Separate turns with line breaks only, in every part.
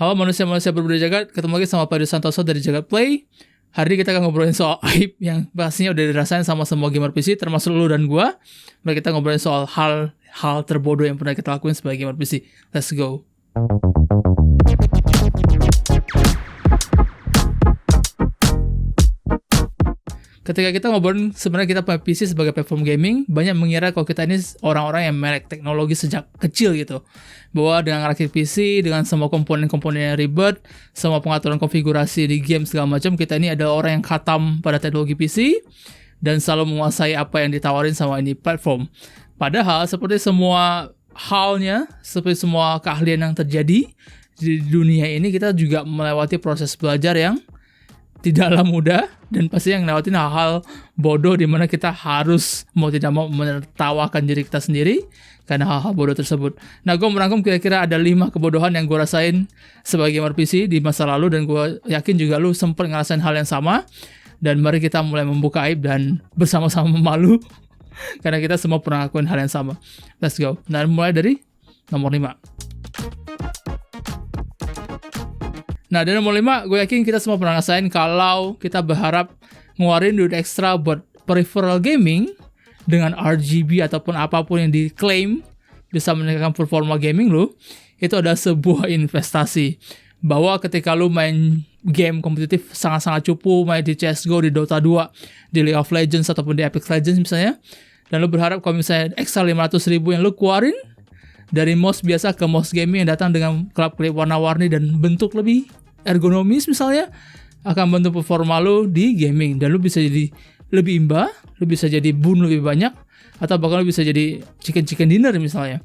Halo manusia-manusia berbeda jagat, ketemu lagi sama Pak Santoso dari Jagat Play. Hari ini kita akan ngobrolin soal aib yang pastinya udah dirasain sama semua gamer PC, termasuk lu dan gua. Mari kita ngobrolin soal hal terbodoh yang pernah kita lakuin sebagai gamer PC. Let's go. Ketika kita ngobrolin sebenarnya kita punya PC sebagai platform gaming, banyak mengira kalau kita ini orang-orang yang melek teknologi sejak kecil gitu. Bahwa dengan rakit PC, dengan semua komponen-komponen yang ribet, semua pengaturan konfigurasi di game segala macam, kita ini adalah orang yang khatam pada teknologi PC dan selalu menguasai apa yang ditawarin sama ini platform. Padahal seperti semua halnya, seperti semua keahlian yang terjadi di dunia ini, kita juga melewati proses belajar yang tidaklah mudah dan pasti yang ngelewatin hal-hal bodoh di mana kita harus mau tidak mau menertawakan diri kita sendiri karena hal-hal bodoh tersebut. Nah, gue merangkum kira-kira ada 5 kebodohan yang gue rasain sebagai gamer PC di masa lalu dan gue yakin juga lu sempat ngerasain hal yang sama. Dan mari kita mulai membuka aib dan bersama-sama memalu karena kita semua pernah lakuin hal yang sama. Let's go. Nah, mulai dari nomor 5. Nah, dari nomor 5, gue yakin kita semua pernah ngerasain kalau kita berharap ngeluarin duit ekstra buat peripheral gaming dengan RGB ataupun apapun yang diklaim bisa meningkatkan performa gaming lu, itu adalah sebuah investasi. Bahwa ketika lu main game kompetitif sangat-sangat cupu, main di CSGO, di Dota 2, di League of Legends ataupun di Apex Legends misalnya, dan lu berharap kalau misalnya ekstra 500.000 yang lu keluarin dari mouse biasa ke mouse gaming yang datang dengan klip-klip warna-warni dan bentuk lebih ergonomis misalnya, akan bantu performa lu di gaming dan lu bisa jadi lebih imba, lu bisa jadi boon lebih banyak, atau bahkan lu bisa jadi chicken dinner misalnya.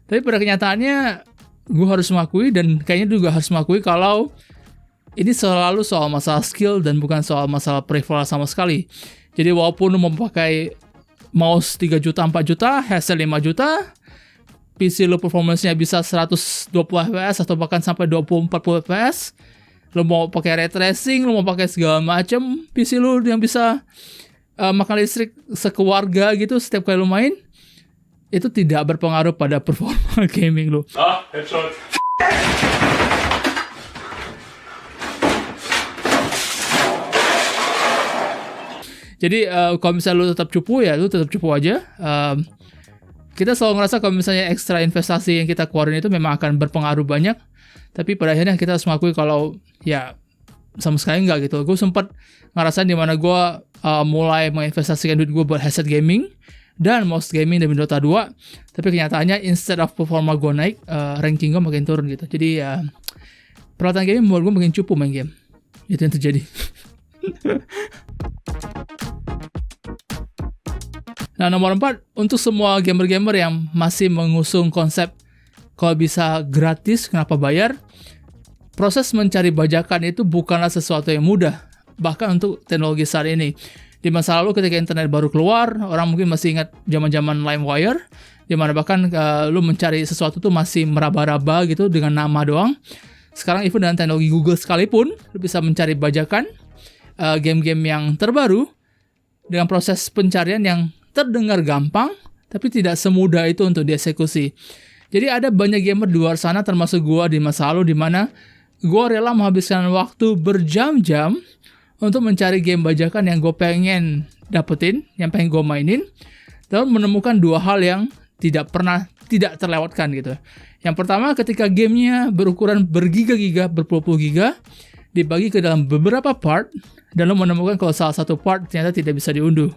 Tapi pada kenyataannya gue harus mengakui dan kayaknya juga harus mengakui kalau ini selalu soal masalah skill dan bukan soal masalah peripheral sama sekali. Jadi walaupun lu mau pakai mouse 3 juta, 4 juta, headset 5 juta, PC lu performance-nya bisa 120 fps atau bahkan sampai 20-40 fps, lu mau pakai ray tracing, lu mau pakai segala macam PC lu yang bisa makan listrik sekeluarga gitu setiap kali lu main, itu tidak berpengaruh pada performa gaming lu.
Headshot.
Jadi kalau misalnya lu tetap cupu, ya lu tetap cupu aja. Kita selalu ngerasa kalau misalnya ekstra investasi yang kita keluarin itu memang akan berpengaruh banyak, tapi pada akhirnya kita harus mengakui kalau ya sama sekali enggak gitu. Gue sempat ngerasain di mana gue mulai menginvestasikan duit gue buat headset gaming dan mouse gaming demi Dota 2, tapi kenyataannya instead of performa gue naik, ranking gue makin turun gitu. Jadi ya peralatan gaming membuat gue makin cupu main game. Itu yang terjadi. Nah, nomor 4, untuk semua gamer-gamer yang masih mengusung konsep kalau bisa gratis, kenapa bayar? Proses mencari bajakan itu bukanlah sesuatu yang mudah, bahkan untuk teknologi saat ini. Di masa lalu ketika internet baru keluar, orang mungkin masih ingat zaman-zaman LimeWire, di mana bahkan lu mencari sesuatu tuh masih meraba-raba gitu dengan nama doang. Sekarang even dengan teknologi Google sekalipun, lu bisa mencari bajakan game-game yang terbaru dengan proses pencarian yang terdengar gampang, tapi tidak semudah itu untuk dieksekusi. Jadi ada banyak gamer di luar sana, termasuk gua di masa lalu, di mana gua rela menghabiskan waktu berjam-jam untuk mencari game bajakan yang gue pengen dapetin, yang pengen gue mainin, dan menemukan 2 hal yang tidak terlewatkan gitu. Yang pertama, ketika gamenya berukuran bergiga-giga, berpuluh-puluh giga, dibagi ke dalam beberapa part, dan lo menemukan kalau salah satu part ternyata tidak bisa diunduh.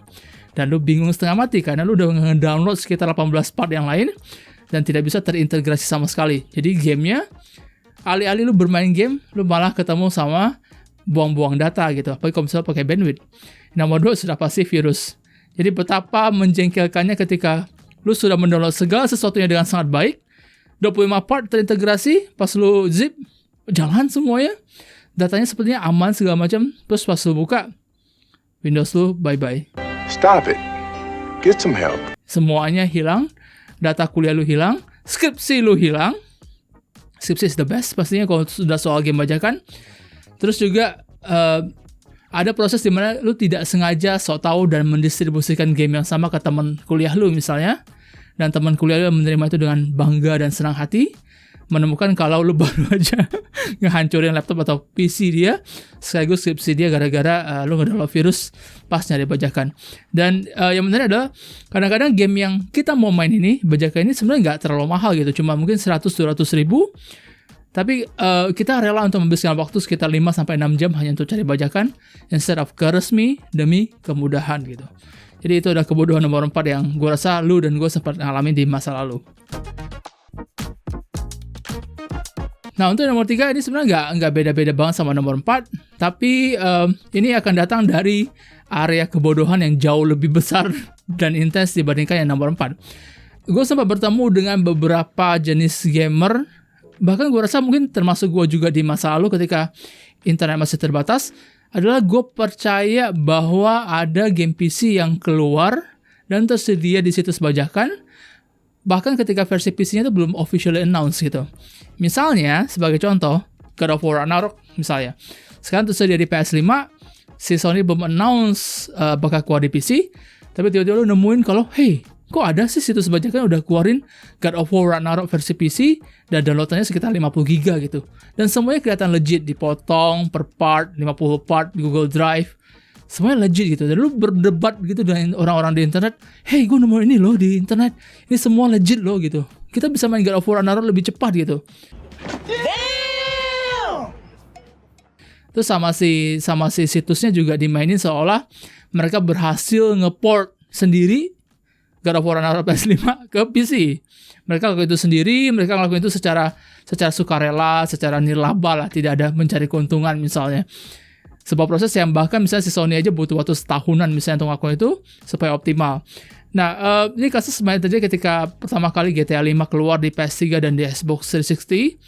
Dan lu bingung setengah mati karena lu udah nge-download sekitar 18 part yang lain dan tidak bisa terintegrasi sama sekali. Jadi gamenya, alih-alih lu bermain game, lu malah ketemu sama buang-buang data gitu. Apalagi kalau misalnya pakai bandwidth. Nomor 2 sudah pasti virus. Jadi betapa menjengkelkannya ketika lu sudah mendownload segala sesuatunya dengan sangat baik, 25 part terintegrasi, pas lu zip, jalan semuanya, datanya sepertinya aman segala macam, terus pas lu buka, Windows lu bye-bye.
Stop it. Get some help.
Semuanya hilang, data kuliah lu hilang, skripsi lu hilang. Skripsi is the best pastinya kalau sudah soal game bajakan. Terus juga ada proses di mana lu tidak sengaja sok tahu dan mendistribusikan game yang sama ke teman kuliah lu misalnya, dan teman kuliah lu menerima itu dengan bangga dan senang hati. menemukan kalau lu baru aja ngehancurin laptop atau PC dia, sekaligus skripsi dia gara-gara lu ngedownload virus pas nyari bajakan. Dan yang menarik adalah kadang-kadang game yang kita mau main ini, bajakan ini sebenarnya nggak terlalu mahal gitu, cuma mungkin 100-200 ribu, tapi kita rela untuk menghabiskan waktu sekitar 5-6 jam hanya untuk cari bajakan instead of ke resmi demi kemudahan gitu. Jadi itu adalah kebodohan nomor 4 yang gue rasa lu dan gue sempat ngalamin di masa lalu. Nah, untuk nomor 3 ini sebenarnya nggak beda-beda banget sama nomor 4, tapi ini akan datang dari area kebodohan yang jauh lebih besar dan intens dibandingkan yang nomor 4. Gue sempat bertemu dengan beberapa jenis gamer, bahkan gue rasa mungkin termasuk gue juga di masa lalu ketika internet masih terbatas, adalah gue percaya bahwa ada game PC yang keluar dan tersedia di situs bajakan, bahkan ketika versi PC-nya itu belum officially announced gitu. Misalnya, sebagai contoh, God of War Ragnarok misalnya. Sekarang tersedia di PS5, si Sony belum announce bakal keluar di PC, tapi tiba-tiba lu nemuin kalau, hey, kok ada sih situs bajakan udah keluarin God of War Ragnarok versi PC, dan downloadannya sekitar 50 giga gitu. Dan semuanya kelihatan legit, dipotong per part, 50 part di Google Drive. Semuanya legit gitu. Dan lu berdebat gitu dengan orang-orang di internet, hey, gue nemu ini loh di internet, ini semua legit loh gitu. Kita bisa main God of War Ragnarok lebih cepat gitu. Damn! Terus sama si situsnya juga dimainin seolah mereka berhasil ngeport sendiri God of War Ragnarok PS5 ke PC. Mereka lakukan itu sendiri, mereka lakukan itu secara sukarela, secara nirlaba lah, tidak ada mencari keuntungan misalnya. Sebuah proses yang bahkan misalnya si Sony aja butuh waktu setahunan misalnya untuk melakukan itu supaya optimal. Nah, ini kasus sebenarnya terjadi ketika pertama kali GTA 5 keluar di PS3 dan di Xbox 360.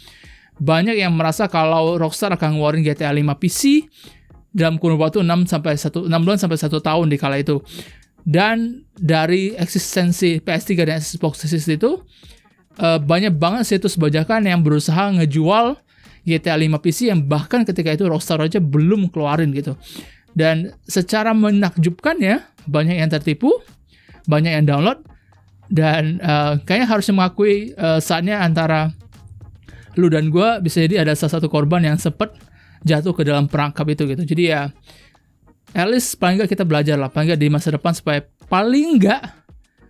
Banyak yang merasa kalau Rockstar akan ngeluarin GTA 5 PC dalam kurun waktu 6 bulan sampai 1 tahun di kala itu. Dan dari eksistensi PS3 dan Xbox 360 itu, banyak banget situs bajakan yang berusaha ngejual GTA 5 PC yang bahkan ketika itu Rockstar aja belum keluarin gitu. Dan secara menakjubkan ya, banyak yang tertipu, banyak yang download, dan kayaknya harusnya mengakui saatnya antara lu dan gue bisa jadi ada salah satu korban yang sempat jatuh ke dalam perangkap itu gitu. Jadi ya, at least paling nggak kita belajar lah, paling nggak di masa depan supaya paling nggak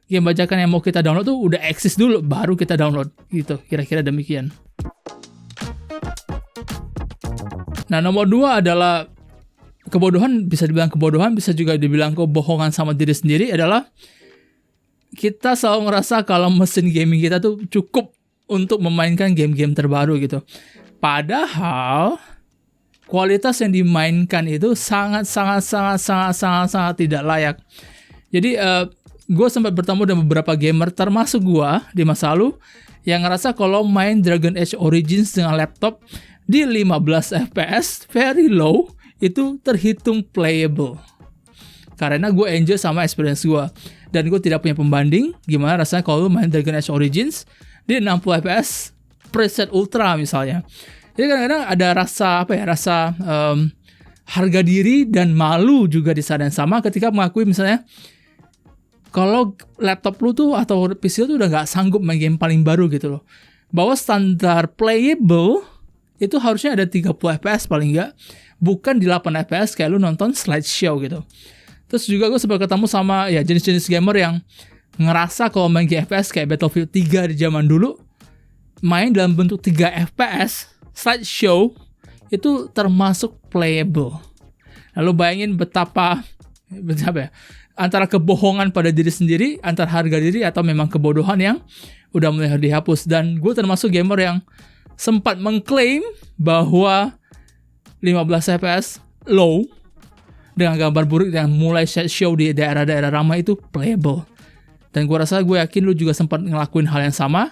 game bajakan yang mau kita download tuh udah eksis dulu, baru kita download gitu, kira-kira demikian. Nah, nomor 2 adalah kebodohan, bisa dibilang kebodohan, bisa juga dibilang kebohongan sama diri sendiri, adalah kita selalu ngerasa kalau mesin gaming kita tuh cukup untuk memainkan game-game terbaru gitu. Padahal kualitas yang dimainkan itu sangat tidak layak. Jadi gue sempat bertemu dengan beberapa gamer termasuk gue di masa lalu yang ngerasa kalau main Dragon Age Origins dengan laptop di 15 fps very low itu terhitung playable. Karena gue enjoy sama experience gue. Dan gue tidak punya pembanding gimana rasanya kalau lu main Dragon Age Origins di 60 fps preset ultra misalnya. Jadi kadang-kadang ada rasa harga diri dan malu juga di saat yang sama ketika mengakui misalnya kalau laptop lu tuh atau PC lu tuh udah gak sanggup main game paling baru gitu loh. Bahwa standar playable itu harusnya ada 30 fps paling enggak, bukan di 8 fps kayak lu nonton slideshow gitu. Terus juga gue sempat ketemu sama ya jenis-jenis gamer yang ngerasa kalau main game FPS kayak Battlefield 3 di zaman dulu, main dalam bentuk 3 fps slideshow itu termasuk playable. Lalu bayangin betapa ya, antara kebohongan pada diri sendiri, antara harga diri atau memang kebodohan yang udah mulai dihapus. Dan gue termasuk gamer yang sempat mengklaim bahwa 15 fps low dengan gambar buruk yang mulai show di daerah-daerah ramai itu playable. Dan gue yakin lu juga sempat ngelakuin hal yang sama.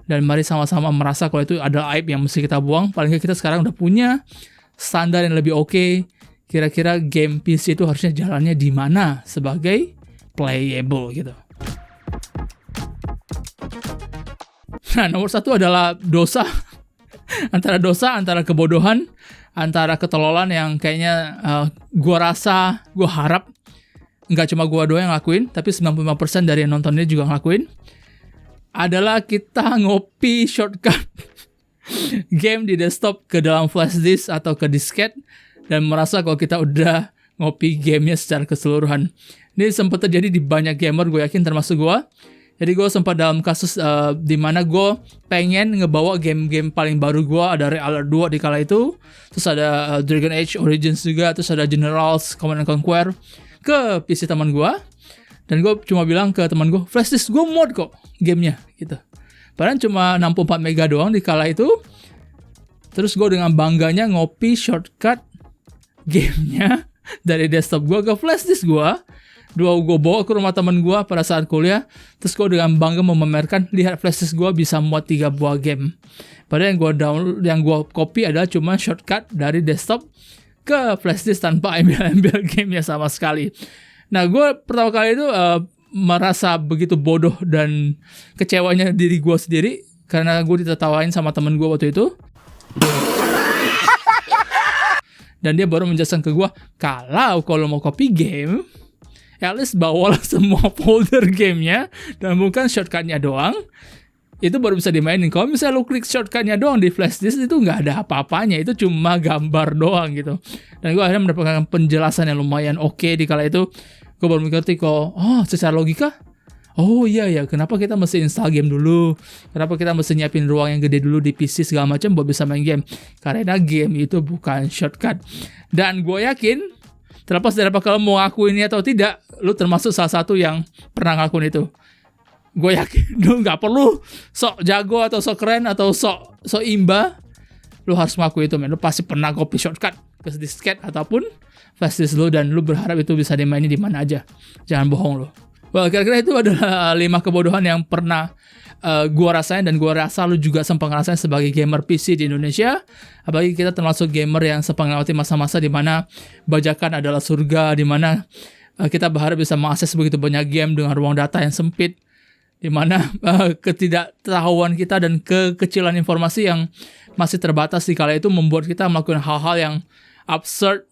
Dan mari sama-sama merasa kalau itu ada aib yang mesti kita buang. Paling nggak kita sekarang udah punya standar yang lebih oke. Kira-kira game PC itu harusnya jalannya di mana sebagai playable gitu. Nah, nomor 1 adalah dosa. Antara kebodohan, antara ketololan yang kayaknya gue harap nggak cuma gue doang yang ngelakuin, tapi 95% dari yang nonton ini juga ngelakuin, adalah kita ngopi shortcut game di desktop ke dalam flash disk atau ke disket dan merasa kalau kita udah ngopi gamenya secara keseluruhan. Ini sempat terjadi di banyak gamer, gue yakin termasuk gue. Jadi gue sempat dalam kasus di mana gue pengen ngebawa game-game paling baru gue, ada Red Alert 2 di kala itu, terus ada Dragon Age Origins juga, terus ada Generals, Command & Conquer ke PC teman gue. Dan gue cuma bilang ke teman gue, flash disk gue mod kok gamenya gitu. Padahal cuma 64 mega doang di kala itu. Terus gue dengan bangganya ngopi shortcut gamenya dari desktop gue ke flash disk gue. Gue bawa ke rumah teman gue pada saat kuliah. Terus gue dengan bangga memamerkan, lihat flash disk gue bisa muat 3 buah game. Padahal yang gue download, yang gue copy adalah cuma shortcut dari desktop ke flash disk tanpa ambil gamenya sama sekali. Nah, gue pertama kali itu merasa begitu bodoh dan kecewanya diri gue sendiri karena gue ditertawain sama temen gue waktu itu. Dan dia baru menjelaskan ke gue, kalau mau copy game, at least bawalah semua folder gamenya dan bukan shortcutnya doang. Itu baru bisa dimainin. Kalau misalnya lu klik shortcutnya doang di flash disk, itu nggak ada apa-apanya. Itu cuma gambar doang gitu. Dan gue akhirnya mendapatkan penjelasan yang lumayan oke di kala itu. Gue baru mengerti kok, secara logika, iya, kenapa kita mesti install game dulu? Kenapa kita mesti nyiapin ruang yang gede dulu di PC segala macam buat bisa main game? Karena game itu bukan shortcut. Dan gue yakin, terlepas dari apa kalau mau ngakuin ini atau tidak, lu termasuk salah satu yang pernah ngakuin itu. Gue yakin lu nggak perlu sok jago atau sok keren atau sok imba. Lu harus ngakuin itu, men. Lu pasti pernah copy shortcut ke disket ataupun flash disk lu dan lu berharap itu bisa dimainin di mana aja. Jangan bohong lu. Well, kira-kira itu adalah 5 kebodohan yang pernah gua rasain dan gua rasa lu juga sempat ngerasain sebagai gamer PC di Indonesia. Apalagi kita termasuk gamer yang sempat melewati masa-masa di mana bajakan adalah surga, di mana kita berharap bisa mengakses begitu banyak game dengan ruang data yang sempit, di mana ketidaktahuan kita dan kekecilan informasi yang masih terbatas di kala itu membuat kita melakukan hal-hal yang absurd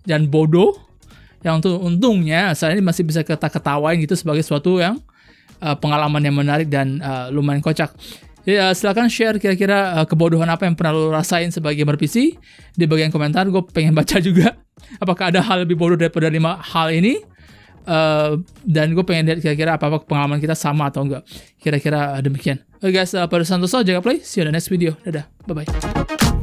dan bodoh, yang untungnya saya ini masih bisa kita ketawain gitu sebagai suatu yang pengalaman yang menarik dan lumayan kocak. Ya, silakan share kira-kira kebodohan apa yang pernah lo rasain sebagai gamer PC di bagian komentar. Gue pengen baca juga apakah ada hal lebih bodoh daripada 5 hal ini. Dan gue pengen lihat kira-kira apa pengalaman kita sama atau enggak. Kira-kira demikian. Oke guys, pada Santoso, jaga play. See you in the next video. Dadah, bye-bye.